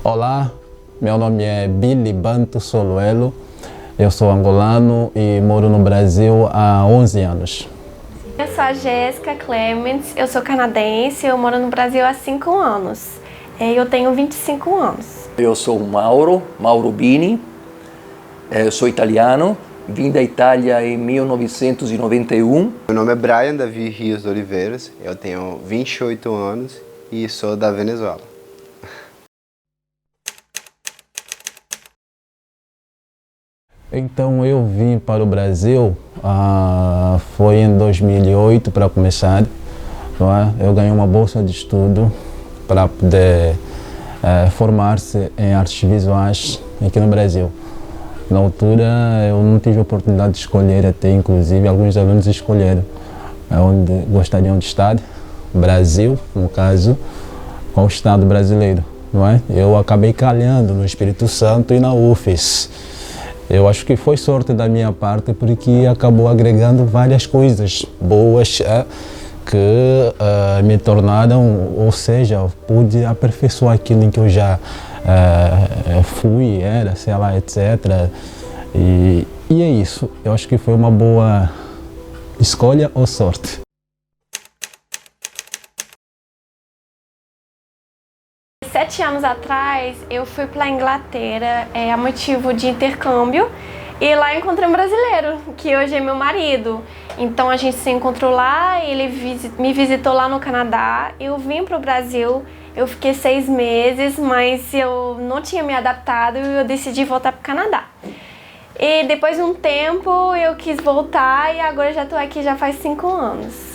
Olá, meu nome é Billy Banto Soluelo, eu sou angolano e moro no Brasil há 11 anos. Eu sou a Jéssica Clements, eu sou canadense, eu moro no Brasil há 5 anos. Eu tenho 25 anos. Eu sou o Mauro Bini, eu sou italiano, vim da Itália em 1991. Meu nome é Brian Davi Rios de Oliveiras, eu tenho 28 anos e sou da Venezuela. Então eu vim para o Brasil, foi em 2008 para começar, não é? Eu ganhei uma bolsa de estudo para poder formar-se em artes visuais aqui no Brasil. Na altura eu não tive a oportunidade de escolher, até inclusive alguns alunos escolheram onde gostariam de estar, Brasil, no caso, com o Estado brasileiro, não é? Eu acabei calhando no Espírito Santo e na UFES. Eu acho que foi sorte da minha parte porque acabou agregando várias coisas boas que me tornaram, ou seja, pude aperfeiçoar aquilo em que eu já fui, era, sei lá, etc. E é isso, eu acho que foi uma boa escolha ou sorte. 7 anos atrás, eu fui para a Inglaterra a motivo de intercâmbio e lá encontrei um brasileiro, que hoje é meu marido. Então a gente se encontrou lá, ele me visitou lá no Canadá, eu vim para o Brasil, eu fiquei 6 meses, mas eu não tinha me adaptado e eu decidi voltar para o Canadá. E depois de um tempo eu quis voltar e agora já estou aqui já faz 5 anos.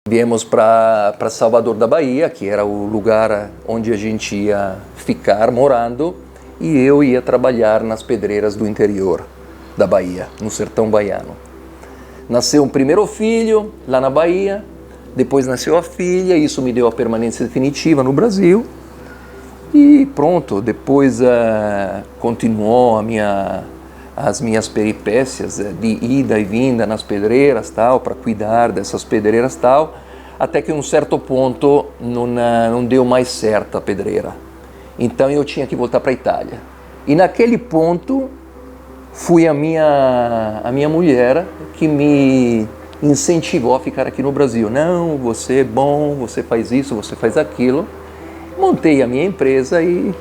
Viemos para Salvador da Bahia, que era o lugar onde a gente ia ficar morando, e eu ia trabalhar nas pedreiras do interior da Bahia, no sertão baiano. Nasceu um primeiro filho lá na Bahia, depois nasceu a filha, isso me deu a permanência definitiva no Brasil, e pronto, depois continuou as minhas peripécias de ida e vinda nas pedreiras, tal, para cuidar dessas pedreiras, tal, até que em um certo ponto não deu mais certo a pedreira. Então eu tinha que voltar para a Itália. E naquele ponto foi a minha mulher que me incentivou a ficar aqui no Brasil. Não, você é bom, você faz isso, você faz aquilo. Montei a minha empresa e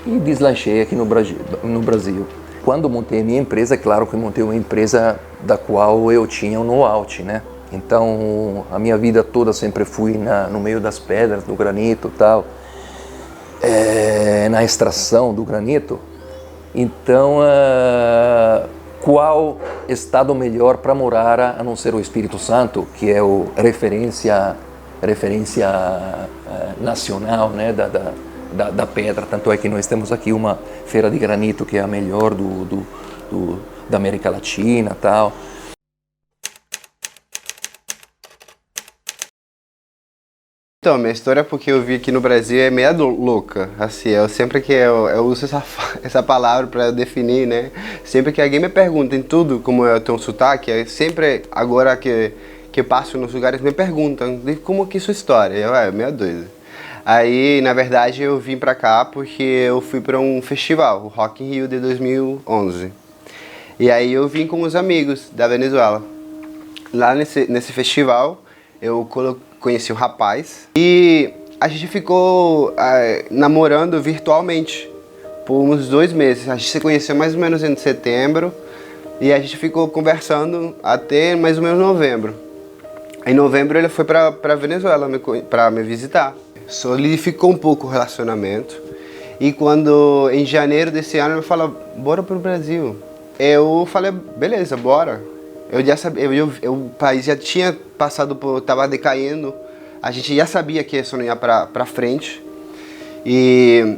deslanchei aqui no Brasil. Quando montei a minha empresa, claro que montei uma empresa da qual eu tinha um know-how, né? Então, a minha vida toda sempre fui no meio das pedras, do granito e tal, na extração do granito. Então, qual estado melhor para morar a não ser o Espírito Santo, que é a referência nacional, né, da pedra, tanto é que nós temos aqui uma feira de granito que é a melhor da América Latina, tal. Então, minha história, porque eu vi aqui no Brasil, é meio louca, assim, eu sempre que eu uso essa palavra para definir, né, sempre que alguém me pergunta em tudo, como eu tenho um sotaque, sempre, agora que passo nos lugares, me perguntam, como que é sua história, é meio doido. Aí, na verdade, eu vim pra cá porque eu fui pra um festival, o Rock in Rio de 2011. E aí eu vim com os amigos da Venezuela. Lá nesse festival, eu conheci um rapaz e a gente ficou namorando virtualmente por uns 2 meses. A gente se conheceu mais ou menos em setembro e a gente ficou conversando até mais ou menos novembro. Em novembro ele foi pra Venezuela pra me visitar. Solidificou um pouco o relacionamento e quando em janeiro desse ano ele falou, bora pro Brasil. Eu falei, beleza, bora. Eu já sabia, o país já tinha passado tava decaindo, a gente já sabia que isso não ia pra frente e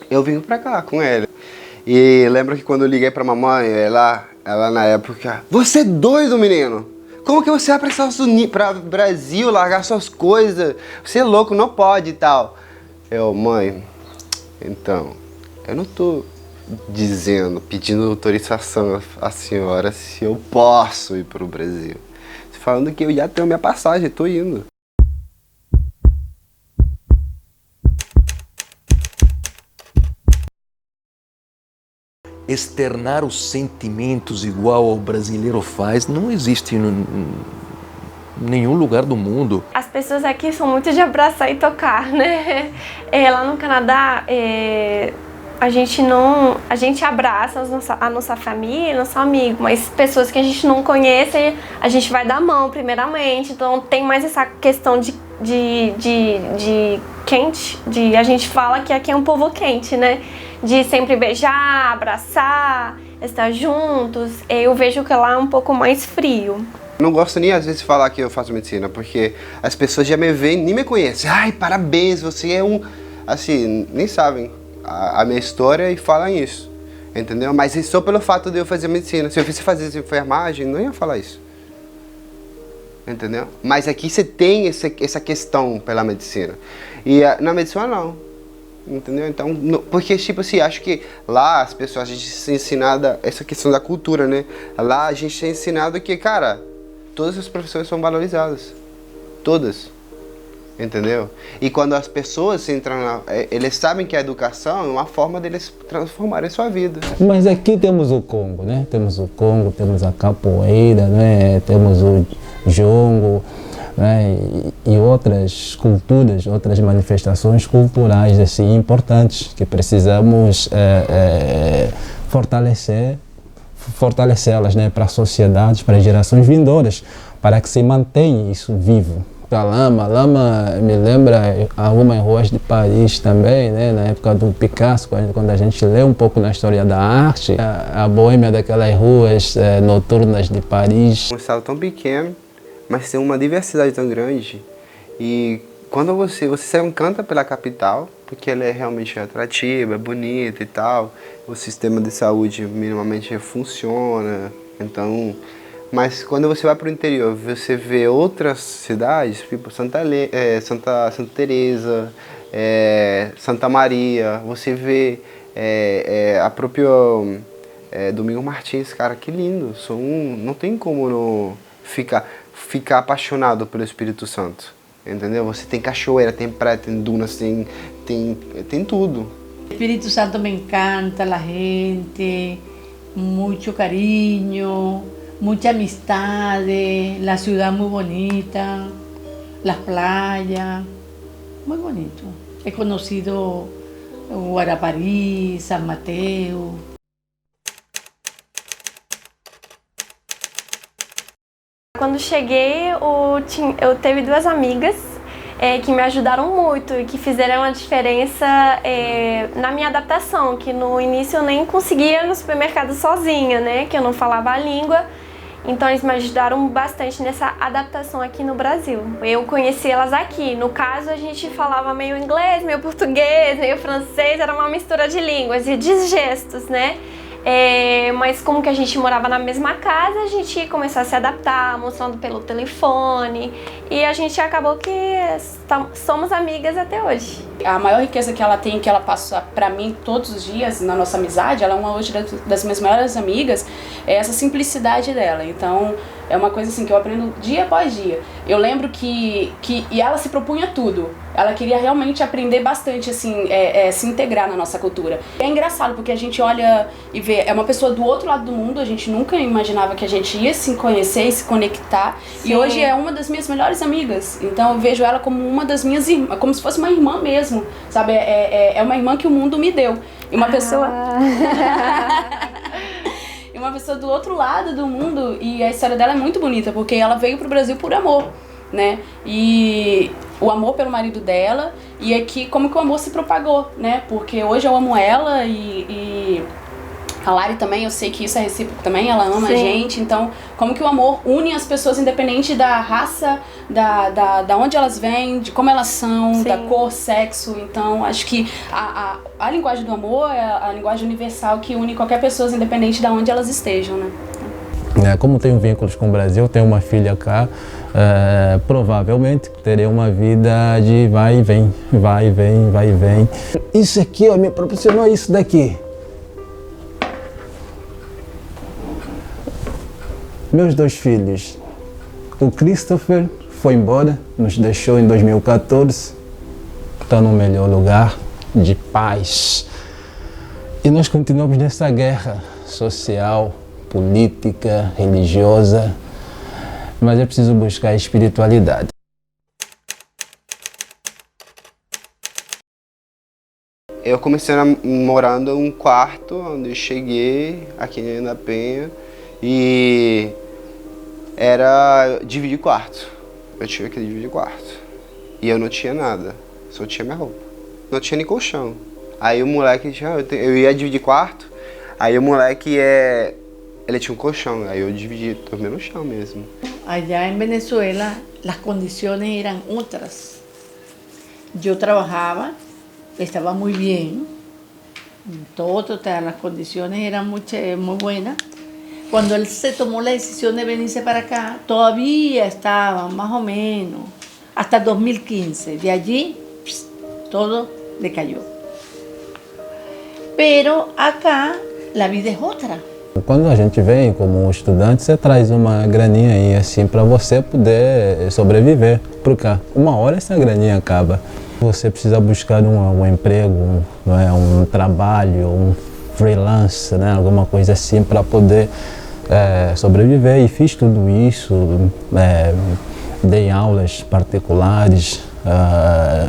eu vim pra cá com ele. E lembro que quando eu liguei pra mamãe, ela na época, você é doido, menino? Como que você vai para Estados Unidos, para Brasil, largar suas coisas? Você é louco, não pode e tal. Eu, mãe, então, eu não tô pedindo autorização à senhora se eu posso ir para o Brasil. Falando que eu já tenho minha passagem, tô indo. externar os sentimentos igual ao brasileiro faz, não existe em nenhum lugar do mundo. As pessoas aqui são muito de abraçar e tocar, né? Lá no Canadá, a gente abraça a nossa família, nosso amigo, mas pessoas que a gente não conhece, a gente vai dar a mão primeiramente, então tem mais essa questão de quente, a gente fala que aqui é um povo quente, né? De sempre beijar, abraçar, estar juntos. Eu vejo que lá é um pouco mais frio. Não gosto nem às vezes de falar que eu faço medicina, porque as pessoas já me veem, nem me conhecem. Ai, parabéns, você é um... Assim, nem sabem a minha história e falam isso, entendeu? Mas só pelo fato de eu fazer medicina. Se eu fosse fazer enfermagem, não ia falar isso. Entendeu? Mas aqui você tem essa questão pela medicina. E na medicina não. Entendeu? Então, porque tipo assim, acho que lá as pessoas, a gente se ensinada, essa questão da cultura, né? Lá a gente é ensinado que, cara, todas as profissões são valorizadas. Todas. Entendeu? E quando as pessoas entram eles sabem que a educação é uma forma deles transformarem sua vida. Mas aqui temos o Congo, né? Temos o Congo, temos a capoeira, né? Temos o jongo, né? E outras culturas, outras manifestações culturais assim importantes que precisamos fortalecê-las, né? Para a sociedade, para as gerações vindouras, para que se mantenha isso vivo. A lama me lembra algumas ruas de Paris também, né? Na época do Picasso, quando a gente lê um pouco na história da arte, a boêmia daquelas ruas noturnas de Paris. Um estado tão pequeno, mas tem uma diversidade tão grande. E quando você se encanta pela capital, porque ela é realmente atrativa, é bonita e tal, o sistema de saúde minimamente funciona, então... Mas quando você vai para o interior, você vê outras cidades, tipo Santa Teresa, Santa Maria, você vê a própria Domingo Martins, cara, que lindo. Não tem como não ficar apaixonado pelo Espírito Santo, entendeu? Você tem cachoeira, tem praia, tem dunas, tem tudo. O Espírito Santo me encanta, a gente, muito carinho. Mucha amistades, la ciudad muy bonita, las playas, muy bonito. He conocido Guarapari, San Mateo. Quando cheguei, eu teve duas amigas que me ajudaram muito e que fizeram a diferença na minha adaptação, que no início eu nem conseguia ir no supermercado sozinha, né, que eu não falava a língua. Então eles me ajudaram bastante nessa adaptação aqui no Brasil. Eu conheci elas aqui. No caso, a gente falava meio inglês, meio português, meio francês, era uma mistura de línguas e de gestos, né? Mas como que a gente morava na mesma casa, a gente começou a se adaptar, mostrando pelo telefone, e a gente acabou que somos amigas até hoje. A maior riqueza que ela tem, que ela passa pra mim todos os dias na nossa amizade, ela é uma hoje das minhas maiores amigas, é essa simplicidade dela. Então é uma coisa assim que eu aprendo dia após dia. Eu lembro e ela se propunha tudo. Ela queria realmente aprender bastante, assim, se integrar na nossa cultura. É engraçado porque a gente olha e vê, é uma pessoa do outro lado do mundo, a gente nunca imaginava que a gente ia se conhecer e se conectar. Sim. E hoje é uma das minhas melhores amigas. Então eu vejo ela como uma das minhas irmãs, como se fosse uma irmã mesmo, sabe? É uma irmã que o mundo me deu. E uma pessoa... E uma pessoa do outro lado do mundo, e a história dela é muito bonita, porque ela veio pro Brasil por amor, né? E o amor pelo marido dela, e aqui como que o amor se propagou, né? Porque hoje eu amo ela e a Lari também, eu sei que isso é recíproco também, ela ama. Sim. A gente, então como que o amor une as pessoas independente da raça, da onde elas vêm, de como elas são, sim, da cor, sexo. Então acho que a linguagem do amor é a linguagem universal que une qualquer pessoa independente de onde elas estejam, né? Como tenho vínculos com o Brasil, tenho uma filha cá, provavelmente terei uma vida de vai e vem, vai e vem, vai e vem. Isso aqui, ó, me proporcionou isso daqui. Meus dois filhos, o Christopher foi embora, nos deixou em 2014, está no melhor lugar, de paz. E nós continuamos nessa guerra social, política, religiosa, mas é preciso buscar a espiritualidade. Eu comecei morando em um quarto, onde eu cheguei aqui na Penha, e era dividir quarto. Eu tinha que dividir quarto. E eu não tinha nada, só tinha minha roupa. Não tinha nem colchão. Aí o moleque, eu ia dividir quarto, aí o moleque ele tinha um colchão, aí eu dividi, dormia no chão mesmo. Allá en Venezuela las condiciones eran otras. Yo trabajaba, estaba muy bien, las condiciones eran muy buenas. Cuando él se tomó la decisión de venirse para acá, todavía estaban más o menos hasta 2015. De allí todo decayó. Pero acá la vida es otra. Quando a gente vem como estudante, você traz uma graninha aí assim para você poder sobreviver por cá. Uma hora essa graninha acaba. Você precisa buscar um emprego, um trabalho, um freelance, né? Alguma coisa assim para poder sobreviver. E fiz tudo isso, dei aulas particulares,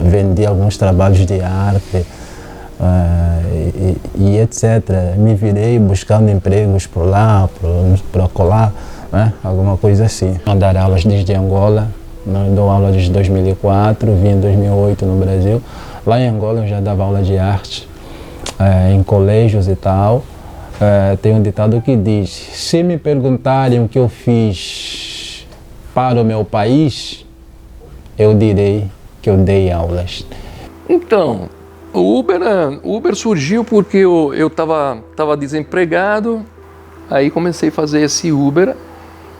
vendi alguns trabalhos de arte. E etc. Me virei buscando empregos por lá, por acolá, né? Alguma coisa assim. Eu dar aulas desde Angola, eu dou aula desde 2004, vim em 2008 no Brasil. Lá em Angola eu já dava aula de arte, em colégios e tal. Tem um ditado que diz: se me perguntarem o que eu fiz para o meu país, eu direi que eu dei aulas. Então, o Uber surgiu porque eu tava desempregado, aí comecei a fazer esse Uber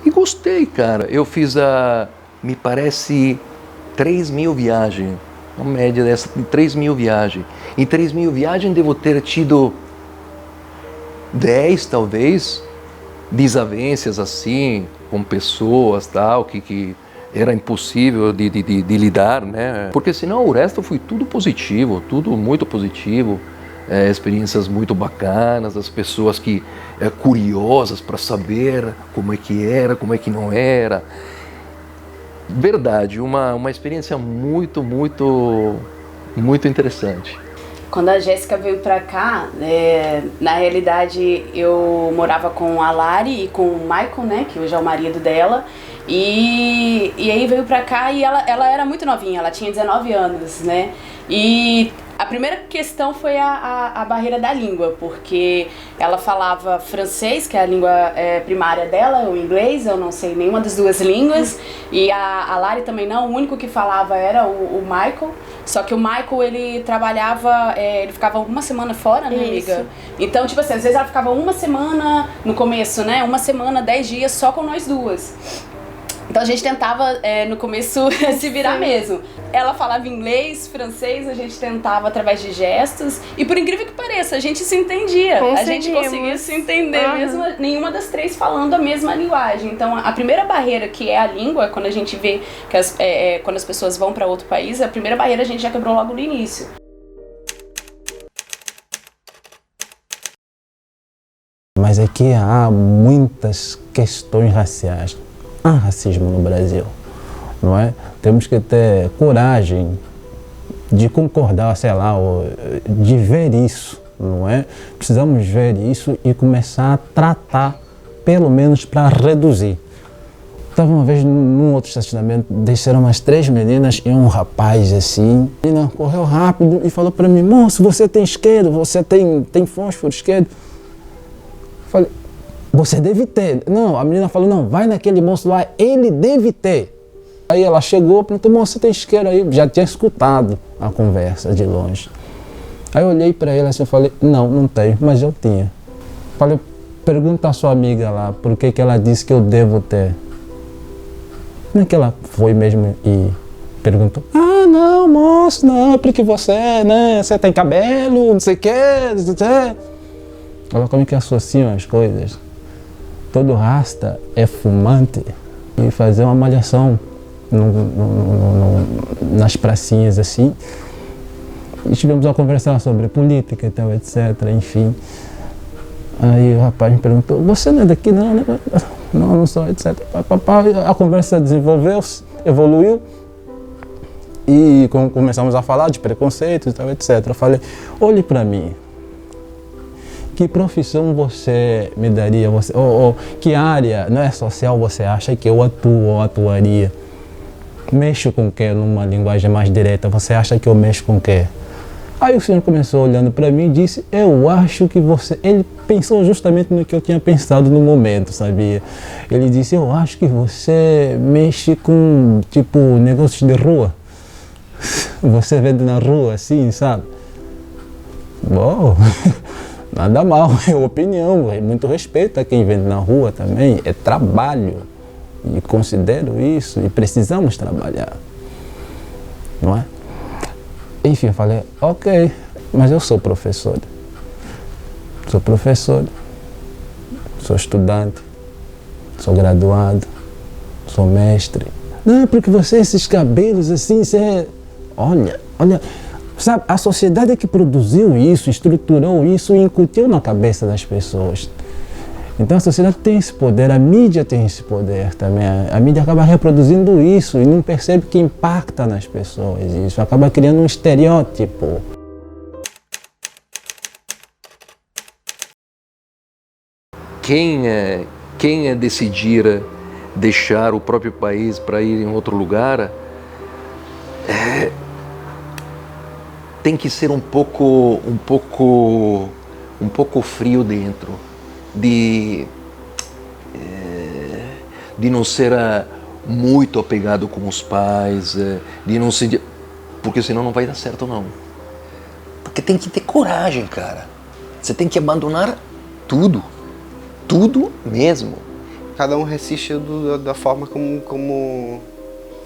e gostei, cara. Eu fiz me parece 3.000 viagens, uma média dessa, 3.000 viagens. Em 3.000 viagens devo ter tido 10, talvez, desavenças assim, com pessoas tal, que era impossível de lidar, né? Porque senão o resto foi tudo positivo, tudo muito positivo, experiências muito bacanas, as pessoas que curiosas para saber como é que era, como é que não era. Verdade, uma experiência muito, muito, muito interessante. Quando a Jéssica veio pra cá, na realidade eu morava com a Lari e com o Michael, né, que hoje é o marido dela. E aí veio pra cá e ela era muito novinha, ela tinha 19 anos, né? E a primeira questão foi a barreira da língua, porque ela falava francês, que é a língua primária dela, o inglês, eu não sei nenhuma das duas línguas, e a Lari também não, o único que falava era o Michael, só que o Michael, ele trabalhava, ele ficava uma semana fora, né, amiga? Isso. Então, tipo assim, às vezes ela ficava uma semana no começo, né, uma semana, 10 dias só com nós duas. Então a gente tentava, no começo, se virar Sim. mesmo. Ela falava inglês, francês, a gente tentava através de gestos. E por incrível que pareça, a gente se entendia. A gente conseguia se entender, mesmo nenhuma das três falando a mesma linguagem. Então a primeira barreira, que é a língua, quando a gente vê que quando as pessoas vão para outro país, a primeira barreira a gente já quebrou logo no início. Mas aqui há muitas questões raciais. Há racismo no Brasil, não é? Temos que ter coragem de concordar, sei lá, de ver isso, não é? Precisamos ver isso e começar a tratar, pelo menos para reduzir. Estava uma vez num outro estacionamento, desceram umas 3 meninas e um rapaz assim. A menina correu rápido e falou para mim: moço, você tem isqueiro, você tem fósforo, isqueiro? Falei: você deve ter. Não, a menina falou: não, vai naquele moço lá, ele deve ter. Aí ela chegou e perguntou: moço, você tem isqueiro aí? Já tinha escutado a conversa de longe. Aí eu olhei para ele assim e falei: não tenho, mas eu tinha. Falei: pergunta à sua amiga lá, por que ela disse que eu devo ter? Não é que ela foi mesmo e perguntou: ah, não, moço, não, é porque você, né, você tem cabelo, não sei o que, não sei o que. Olha como é que associam as coisas. Todo rasta é fumante. E fazer uma malhação nas pracinhas assim. E tivemos a conversar sobre política e tal, etc, enfim. Aí o rapaz me perguntou, você não é daqui não, né? Não, não sou, etc. A conversa desenvolveu-se, evoluiu. E começamos a falar de preconceitos e tal, etc. Eu falei, olhe para mim. Que profissão você me daria? Ou que área, não é social, você acha que eu atuo ou atuaria? Mexo com o quê? Numa linguagem mais direta, você acha que eu mexo com o quê? Aí o senhor começou olhando para mim e disse, eu acho que você... Ele pensou justamente no que eu tinha pensado no momento, sabia? Ele disse, eu acho que você mexe com, tipo, negócios de rua. Você vende na rua, assim, sabe? Bom... Nada mal, é opinião, é muito respeito a quem vende na rua também, é trabalho. E considero isso, e precisamos trabalhar. Não é? Enfim, eu falei, ok, mas eu sou professor. Sou professor, sou estudante, sou graduado, sou mestre. Não, porque você, esses cabelos assim, você... Olha... Sabe, a sociedade é que produziu isso, estruturou isso e incutiu na cabeça das pessoas. Então a sociedade tem esse poder, a mídia tem esse poder também. A mídia acaba reproduzindo isso e não percebe que impacta nas pessoas. Isso acaba criando um estereótipo. Quem decidir deixar o próprio país para ir em outro lugar tem que ser um pouco frio dentro, de não ser muito apegado com os pais, de não ser, porque senão não vai dar certo não. Porque tem que ter coragem, cara. Você tem que abandonar tudo mesmo. Cada um resiste da forma como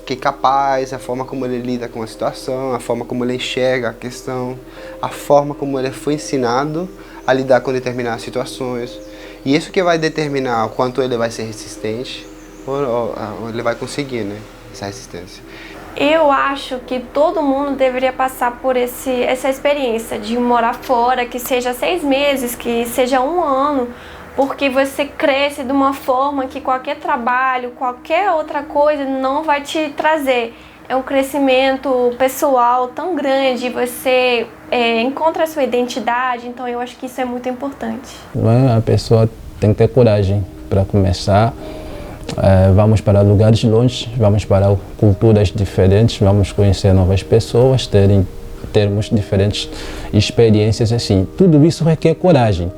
que é capaz, a forma como ele lida com a situação, a forma como ele enxerga a questão, a forma como ele foi ensinado a lidar com determinadas situações. E isso que vai determinar o quanto ele vai ser resistente ou ele vai conseguir, né, essa resistência. Eu acho que todo mundo deveria passar por essa experiência de morar fora, que seja 6 meses, que seja 1 ano, porque você cresce de uma forma que qualquer trabalho, qualquer outra coisa não vai te trazer. É um crescimento pessoal tão grande, você encontra a sua identidade, então eu acho que isso é muito importante. A pessoa tem que ter coragem para começar. Vamos para lugares longe, vamos para culturas diferentes, vamos conhecer novas pessoas, termos diferentes experiências assim. Tudo isso requer coragem.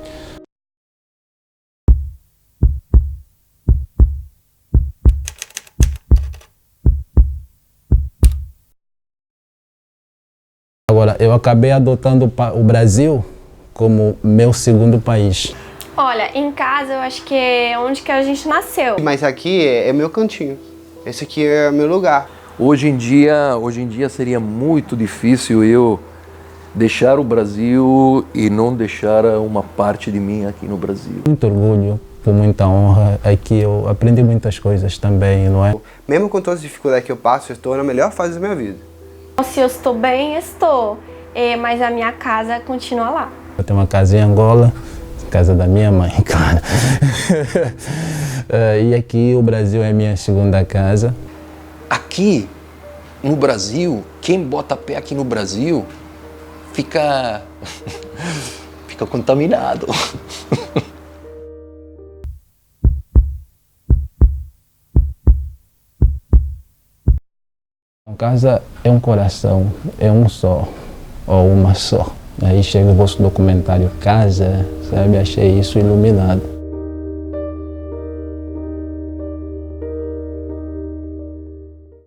Agora, eu acabei adotando o Brasil como meu segundo país. Olha, em casa eu acho que é onde que a gente nasceu. Mas aqui é meu cantinho. Esse aqui é meu lugar. Hoje em dia seria muito difícil eu deixar o Brasil e não deixar uma parte de mim aqui no Brasil. Muito orgulho, com muita honra, é que eu aprendi muitas coisas também, não é? Mesmo com todas as dificuldades que eu passo, eu estou na melhor fase da minha vida. Se eu estou bem, estou, mas a minha casa continua lá. Eu tenho uma casa em Angola, casa da minha mãe, claro. E aqui o Brasil é minha segunda casa. Aqui no Brasil, quem bota pé aqui no Brasil fica contaminado. A casa é um coração, é um só, ou uma só. Aí chega o vosso documentário Casa, sabe? Achei isso iluminado.